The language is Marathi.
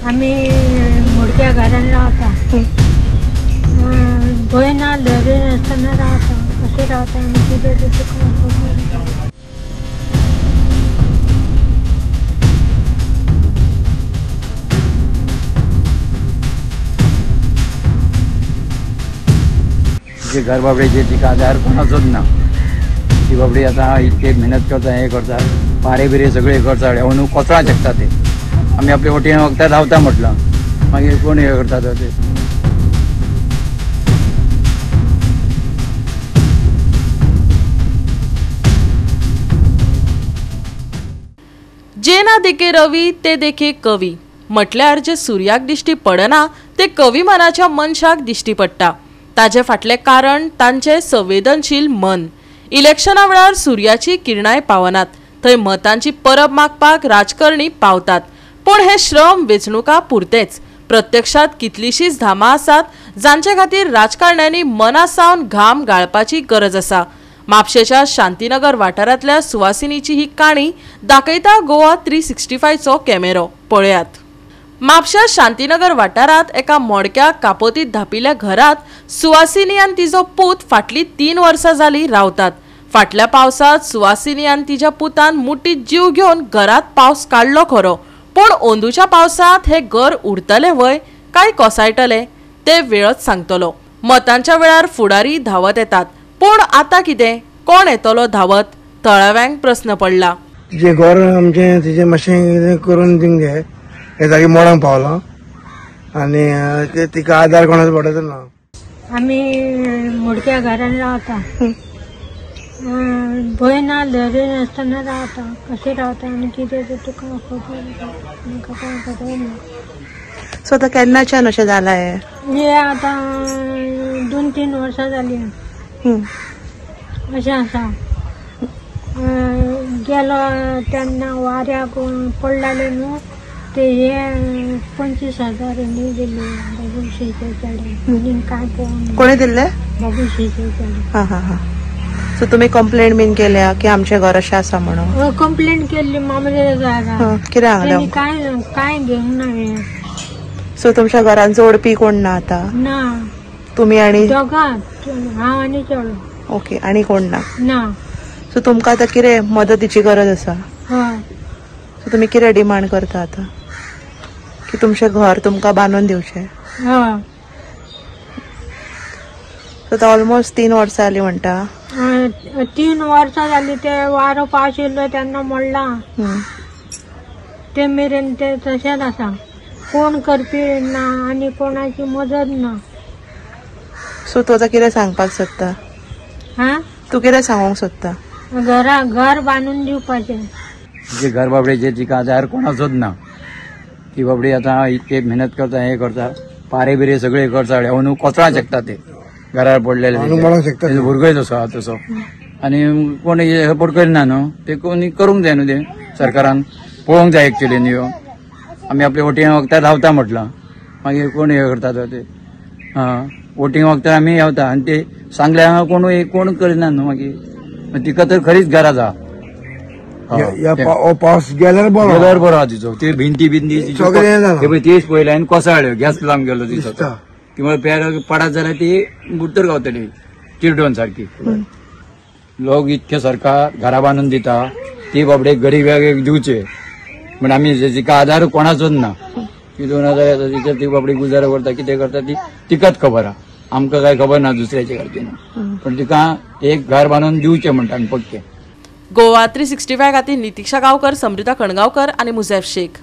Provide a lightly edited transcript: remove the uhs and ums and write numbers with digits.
आम्ही मोडक्या घरात राहता भयना लढे नसताना राहता कसे राहता आणि तिथे जे घर बाबडे तिका आधार कोणाचोच ना ती बाबडी आता इतके मेहनत करता हे करता पारे बिरे सगळे करता म्हणून कोसळा शकता ते आम्ही आपल्या वटीने वखदार धावता म्हटलं मागीर कोण हे करतात ते जे ना देखे रवी ते देखे कवी म्हटल्यार जे सूर्याक दिश्टी पडना ते कवी मनाच्या मनशाक दिश्टी पडटा ताजे फाटले कारण तांचे संवेदनशील मन इलेक्शना वेळार सूर्याची किरणाय पावनात थंय मतांची परब मागपाक राजकारणी पावतात पण हे श्रम वेचणुका पुरतेच प्रत्यक्षात कितलीशीच धामा आसात जांचे खातीर राजकारण्यांनी मनासावन घाम गाळपाची गरज आसा। म्हापशेच्या शांतीनगर वाठारांतल्या सुवासिनीची ही काणी दाखयता गोवा 365 चो कॅमेरो पळयात। म्हापशा शांतीनगर वाठारांत एका मोडक्या कापोतीत धापिल्ल्या घरात सुवासिनी आनी तिजो पूत फाटली 3 वर्सां जाली रावतात। फाटल्या पावसात सुवासिनी आनी तिच्या पुतान मुठीत जीव घेवन घरात पावस काडलो खरो पण ओंदूच्या पावसात हे घर उरतले वय काय कोसायटले ते वेळच सांगतलो। मतांच्या वेळार फुडारी धावत येतात पण आता कितें कोण येतलो धावत तळाव्यांक प्रश्न पडला। जे घर आमचे तिचे मातशें करून दिवंक जाय हे जागी मोडांक पावलो आनी तिका आधार कोणाचो पडत ना। आम्ही मोडक्या घरात राहता भय ना लढे नसताना राहता कसे राहता आणि किती तुका सो आता केन्नाच्यान अशें जालां हे आता 2-3 वर्सां जाली अशें आसा। गेलो तेन्ना वाऱ्याक पडलेले न्हू ते हे 25,000 दिले बाबूशीचे चेडे काय पळोवन कोणी दिले बाबूशीचे चेडे। हा हा हा सो तुम्ही कंप्लेंट बीन केल्या की आमचे घर अशें आसा म्हणून कंप्लेंट केल्ली मामलेदार जागा कितें सांगलें काय घेवंक ना हे। सो तुमच्या घरान जोडपी कोण ना आता ना तुम्ही आणि दोगांच हांव आनी चेडो ओके आणि कोण ना ना सो तुमकां आता कितें मदतीची गरज आसा हय सो तुम्ही कितें डिमांड करता आता की तुमचें घर तुमकां बांदून दिवचें हय सो आता ऑलमोस्ट 3 वर्सां जालीं म्हणटा 3 वर्सां जाली ते वारो पावस येयलो तेन्ना मोडला ते मेरेन ते तशेंच आसा कोण करपी ना आनी कोणाची मदत ना। सो तूं आतां कितें सांगपाक सोदता हा तूं कितें सांगूंक सोदता घर बांदून दिवपाचें जे घर बाबडे तिका आधार कोणाचोच ना ती बाबडी आता इतके मेहनत करता हे करता पारे बिरे सगळे करता म्हणून कोसळा शकता ते घरार पडलेले भुरगोय तसो आणि कोण सपोर्ट करिना न्हू ते कोणी करूंक जाय न्हू ते सरकारान पळोवंक जाय एक्चुअली न्हू आम्ही आपल्या वोटींग वखदार धावता म्हटलं मागीर कोण हे करतात ते वोटींग वखदार आमी धावता आनी ते सांगल्या कोण करिना न्हू मागीर तिका तर खरीच गरज आहा। पावस गेल्यार बरो आहा तिचो ती भिंती तीच पयल्या आनी कोसळ्यो गॅस लावून गेलो तिचो किंवा पेर पडत जाल्यार ती बुड्तर गावतली चिरडोन सारखी। लोक इतके सरकार घरा बांदून दिता ती बाबडे गरीब दिवचे पण आम्ही तिका आधार कोणाचोच ना ती 2000 ती बाबडी गुजारा करता कितें करता ती तिकाच खबर आहा आमकां काय खबर ना दुसऱ्याचे खातीर पण तिका एक घर बांदून दिवचे म्हणटा पक्के। गोवा 365 खातीर नितीक्षा गांवकर, समृता कणगांवकर आणि मुझैफ शेख।